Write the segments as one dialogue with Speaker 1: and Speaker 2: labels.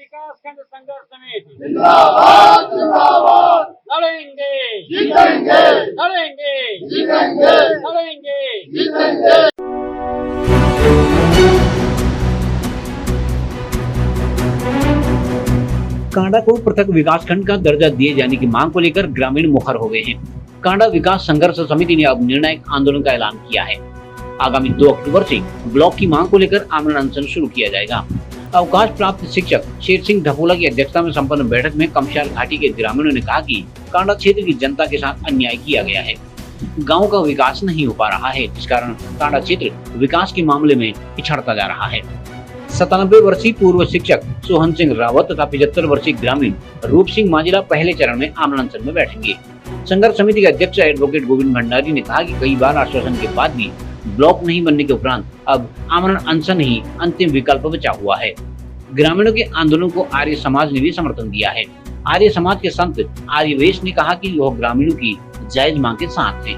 Speaker 1: विकास खंड संघर्ष समिति
Speaker 2: जिंदाबाद जिंदाबाद
Speaker 1: लड़ेंगे
Speaker 2: जीतेंगे
Speaker 1: लड़ेंगे
Speaker 2: जीतेंगे
Speaker 1: लड़ेंगे।
Speaker 2: जीतेंगे।
Speaker 3: कांडा को पृथक विकास खंड का दर्जा दिए जाने की मांग को लेकर ग्रामीण मुखर हो गए हैं। कांडा विकास संघर्ष समिति ने अब निर्णायक आंदोलन का ऐलान किया है। आगामी 2 अक्टूबर से ब्लॉक की मांग को लेकर आमरण अनशन शुरू किया जाएगा। अवकाश प्राप्त शिक्षक शेर सिंह धपोला की अध्यक्षता में संपन्न बैठक में कमशाल घाटी के ग्रामीणों ने कहा कि कांडा क्षेत्र की जनता के साथ अन्याय किया गया है। गाँव का विकास नहीं हो पा रहा है, जिस कारण कांडा क्षेत्र विकास के मामले में पिछड़ता जा रहा है। 97 वर्षीय पूर्व शिक्षक सोहन सिंह रावत तथा 75 वर्षीय ग्रामीण रूप सिंह मांझिला पहले चरण में आमरण अनशन में बैठेंगे। संघर्ष समिति के अध्यक्ष एडवोकेट गोविंद भंडारी ने कहा कि कई बार आश्वासन के बाद भी ब्लॉक नहीं बनने के उपरांत अब आमरण अनशन ही अंतिम विकल्प बचा हुआ है। ग्रामीणों के आंदोलन को आर्य समाज ने भी समर्थन दिया है। आर्य समाज के संत आर्यवेश ने कहा कि वह ग्रामीणों की जायज मांग के साथ थे।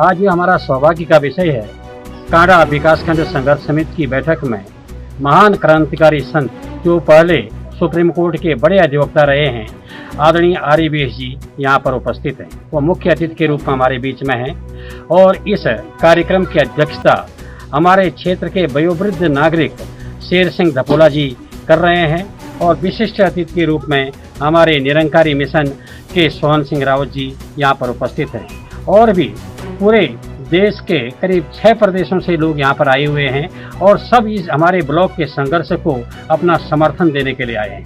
Speaker 4: आज ये हमारा सौभाग्य का विषय है। कांडा विकासखंड संघर्ष समिति की बैठक में महान क्रांतिकारी संत जो पहले सुप्रीम कोर्ट के बड़े अधिवक्ता रहे हैं, आदरणीय आर्यवेश जी यहाँ पर उपस्थित हैं। वो मुख्य अतिथि के रूप में हमारे बीच में हैं और इस कार्यक्रम की अध्यक्षता हमारे क्षेत्र के वयोवृद्ध नागरिक शेर सिंह धपोला जी कर रहे हैं और विशिष्ट अतिथि के रूप में हमारे निरंकारी मिशन के सोहन सिंह रावत जी यहाँ पर उपस्थित हैं और भी पूरे देश के करीब 6 प्रदेशों से लोग यहाँ पर आए हुए हैं और सब इस हमारे ब्लॉक के संघर्ष को अपना समर्थन देने के लिए आए हैं।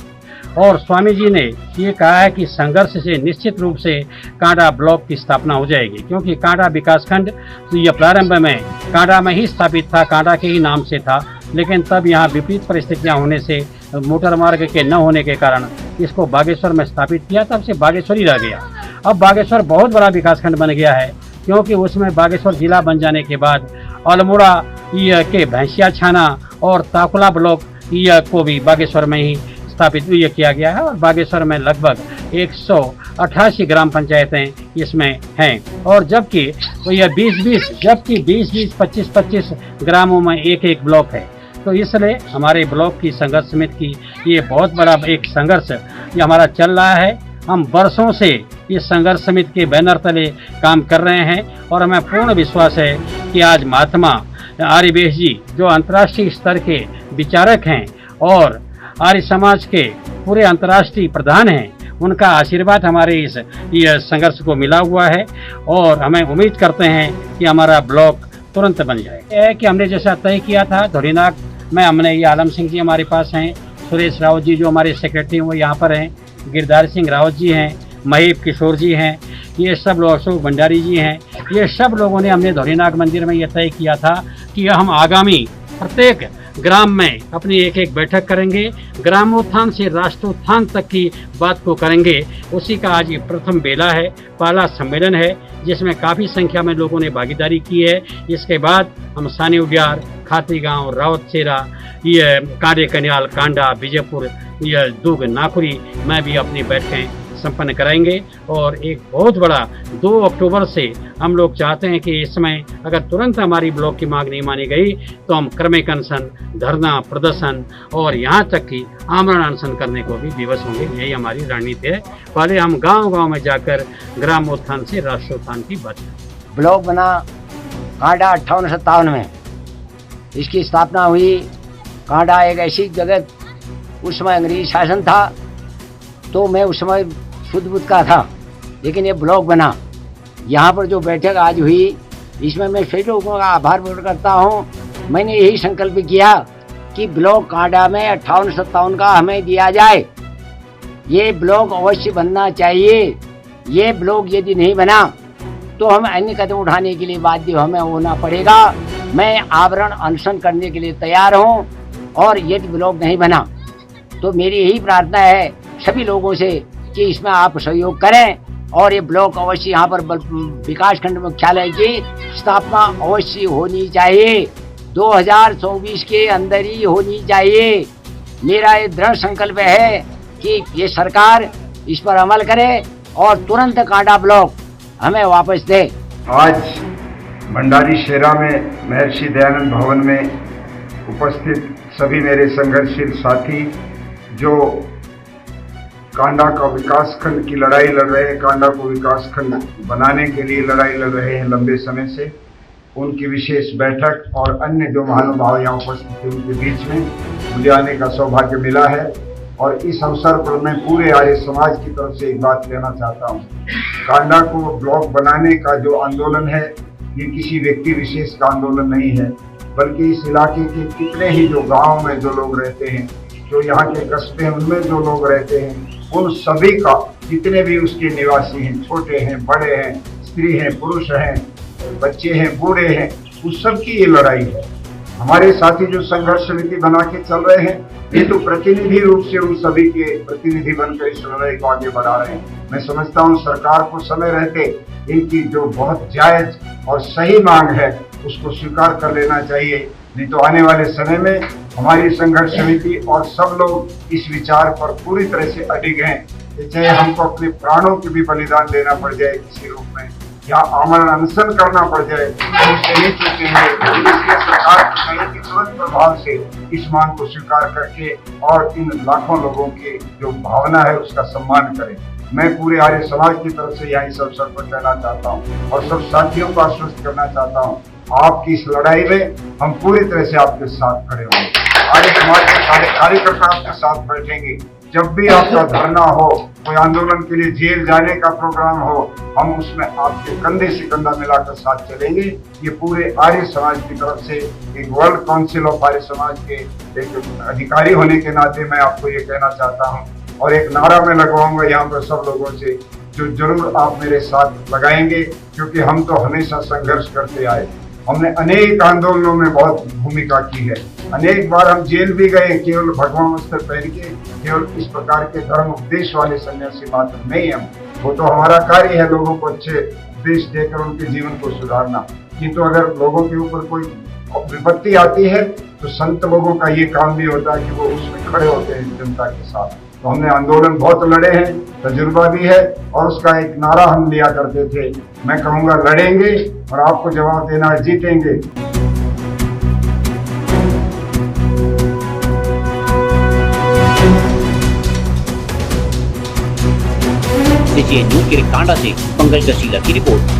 Speaker 4: और स्वामी जी ने ये कहा है कि संघर्ष से निश्चित रूप से कांडा ब्लॉक की स्थापना हो जाएगी, क्योंकि कांडा विकासखंड यह प्रारंभ में कांडा में ही स्थापित था, कांडा के ही नाम से था, लेकिन तब यहाँ विपरीत परिस्थितियाँ होने से मोटर मार्ग के न होने के कारण इसको बागेश्वर में स्थापित किया, तब से बागेश्वर ही रह गया। अब बागेश्वर बहुत बड़ा विकासखंड बन गया है, क्योंकि उसमें बागेश्वर जिला बन जाने के बाद अल्मोड़ा के भैंसिया छाना और ताकुला ब्लॉक को भी बागेश्वर में ही स्थापित किया गया है और बागेश्वर में लगभग 188 ग्राम पंचायतें इसमें हैं और जबकि यह 20-20 25-25 ग्रामों में एक ब्लॉक है। तो इसलिए हमारे ब्लॉक की संघर्ष समिति की ये बहुत बड़ा एक संघर्ष ये हमारा चल रहा है। हम वर्षों से इस संघर्ष समिति के बैनर तले काम कर रहे हैं और हमें पूर्ण विश्वास है कि आज महात्मा आर्यवेश जी जो अंतर्राष्ट्रीय स्तर के विचारक हैं और आर्य समाज के पूरे अंतर्राष्ट्रीय प्रधान हैं, उनका आशीर्वाद हमारे इस संघर्ष को मिला हुआ है और हमें उम्मीद करते हैं कि हमारा ब्लॉक तुरंत बन जाए। यह है कि हमने जैसा तय किया था धोरीनाग में हमने ये आलम सिंह जी हमारे पास हैं, सुरेश रावत जी जो हमारे सेक्रेटरी हैं वो यहाँ पर हैं, गिरधारी सिंह रावत जी हैं, महीप किशोर जी हैं, ये सब लोग अशोक भंडारी जी हैं, ये सब लोगों ने हमने धोरीनाग मंदिर में ये तय किया था कि हम आगामी प्रत्येक ग्राम में अपनी एक बैठक करेंगे, ग्रामोत्थान से राष्ट्रोत्थान तक की बात को करेंगे। उसी का आज ये प्रथम बेला है, पहला सम्मेलन है जिसमें काफ़ी संख्या में लोगों ने भागीदारी की है। इसके बाद हम सानी उडियार, खाती गाँव, रावतसेरा, ये कार्य कन्याल, कांडा, विजयपुर, यह दुग, नाकुरी में भी अपनी बैठकें संपन्न कराएंगे और एक बहुत बड़ा 2 अक्टूबर से हम लोग चाहते हैं कि इसमें अगर तुरंत हमारी ब्लॉक की मांग नहीं मानी गई तो हम क्रमिक अनशन, धरना प्रदर्शन और यहाँ तक कि आमरण अनशन करने को भी विवश होंगे। यही हमारी रणनीति है। पहले हम गांव-गांव में जाकर ग्रामोत्थान से राष्ट्रोत्थान की बात करें।
Speaker 5: ब्लॉक बना कांडा 58-57 में, इसकी स्थापना हुई। कांडा एक ऐसी जगह, उस समय अंग्रेजी शासन था तो मैं उस समय शुद्ध बुद्ध का था, लेकिन ये ब्लॉक बना। यहाँ पर जो बैठक आज हुई इसमें मैं सभी लोगों का आभार व्यक्त करता हूँ। मैंने यही संकल्प किया कि ब्लॉक कांडा में 58-57 का हमें दिया जाए। ये ब्लॉक अवश्य बनना चाहिए। ये ब्लॉक यदि नहीं बना तो हम अन्य कदम उठाने के लिए बाध्य हमें होना पड़ेगा। मैं आवरण अनशन करने के लिए तैयार हूँ और यदि ब्लॉक नहीं बना तो मेरी यही प्रार्थना है सभी लोगों से कि इसमें आप सहयोग करें और ये ब्लॉक अवश्य यहाँ पर विकासखंड मुख्यालय की स्थापना अवश्य होनी चाहिए। 2024 के अंदर ही होनी चाहिए। मेरा ये दृढ़ संकल्प है कि ये सरकार इस पर अमल करे और तुरंत कांडा ब्लॉक हमें वापस दे।
Speaker 6: आज भंडारी शेरा में महर्षि दयानंद भवन में उपस्थित सभी मेरे संघर्षशील साथी जो कांडा का विकास खंड की लड़ाई लड़ रहे हैं, कांडा को विकास खंड बनाने के लिए लड़ाई लड़ रहे हैं लंबे समय से, उनकी विशेष बैठक और अन्य जो महानुभाव यहाँ उपस्थित थे उनके बीच में मुझे आने का सौभाग्य मिला है। और इस अवसर पर मैं पूरे आर्य समाज की तरफ से एक बात कहना चाहता हूँ। कांडा को ब्लॉक बनाने का जो आंदोलन है ये किसी व्यक्ति विशेष का आंदोलन नहीं है, बल्कि इस इलाके के कितने ही जो गाँव में जो लोग रहते हैं, जो यहाँ के कस्बे हैं उनमें जो लोग रहते हैं, उन सभी का, जितने भी उसके निवासी हैं, छोटे हैं, बड़े हैं, स्त्री हैं, पुरुष हैं, बच्चे हैं, बूढ़े हैं, उस सब की ये लड़ाई है। हमारे साथी जो संघर्ष समिति बना के चल रहे हैं ये तो प्रतिनिधि रूप से उन सभी के प्रतिनिधि बनकर इस लड़ाई को आगे बढ़ा रहे हैं। मैं समझता हूँ सरकार को समय रहते इनकी जो बहुत जायज और सही मांग है उसको स्वीकार कर लेना चाहिए, नहीं तो आने वाले समय में हमारी संघर्ष समिति और सब लोग इस विचार पर पूरी तरह से अडिग हैं कि चाहे हमको अपने प्राणों के भी बलिदान देना पड़ जाए किसी रूप में, या आमरण अनशन करना पड़ जाए, तो उससे नहीं चूकेंगे। इसलिए सरकार को चाहिए कि तुरंत प्रभाव से इस मांग को स्वीकार करके और इन लाखों लोगों की जो भावना है उसका सम्मान करें। मैं पूरे आर्य समाज की तरफ से यहाँ इस अवसर पर कहना चाहता हूँ और सब साथियों को आश्वस्त करना चाहता हूँ, आपकी इस लड़ाई में हम पूरी तरह से आपके साथ खड़े होंगे। आर्य समाज के सारे कार्यकर्ता आपके साथ बैठेंगे। जब भी आपका धरना हो, कोई आंदोलन के लिए जेल जाने का प्रोग्राम हो, हम उसमें आपके कंधे से कंधा मिलाकर साथ चलेंगे। ये पूरे आर्य समाज की तरफ से एक world council of Arya Samaj के एक अधिकारी होने के नाते मैं आपको ये कहना चाहता हूँ और एक नारा मैं लगवाऊंगा यहाँ पर सब लोगों से, जो जरूर आप मेरे साथ लगाएंगे, क्योंकि हम तो हमेशा संघर्ष करते आए। हमने अनेक आंदोलनों में बहुत भूमिका की है, अनेक बार हम जेल भी गए, केवल भगवान वस्त्र पहन के, केवल इस प्रकार के धर्म उपदेश वाले सन्यासी मात्र नहीं हम। वो तो हमारा कार्य है लोगों को अच्छे उपदेश देकर उनके जीवन को सुधारना, किंतु अगर लोगों के ऊपर कोई विपत्ति आती है तो संत लोगों का ये काम भी होता है कि वो उसमें खड़े होते हैं जनता के साथ। तो हमने आंदोलन बहुत लड़े हैं, तजुर्बा भी है और उसका एक नारा हम लिया करते थे, मैं कहूँगा लड़ेंगे और आपको जवाब देना है जीतेंगे।
Speaker 3: न्यूज़ के लिए कांडा से पंकज गसीला की रिपोर्ट।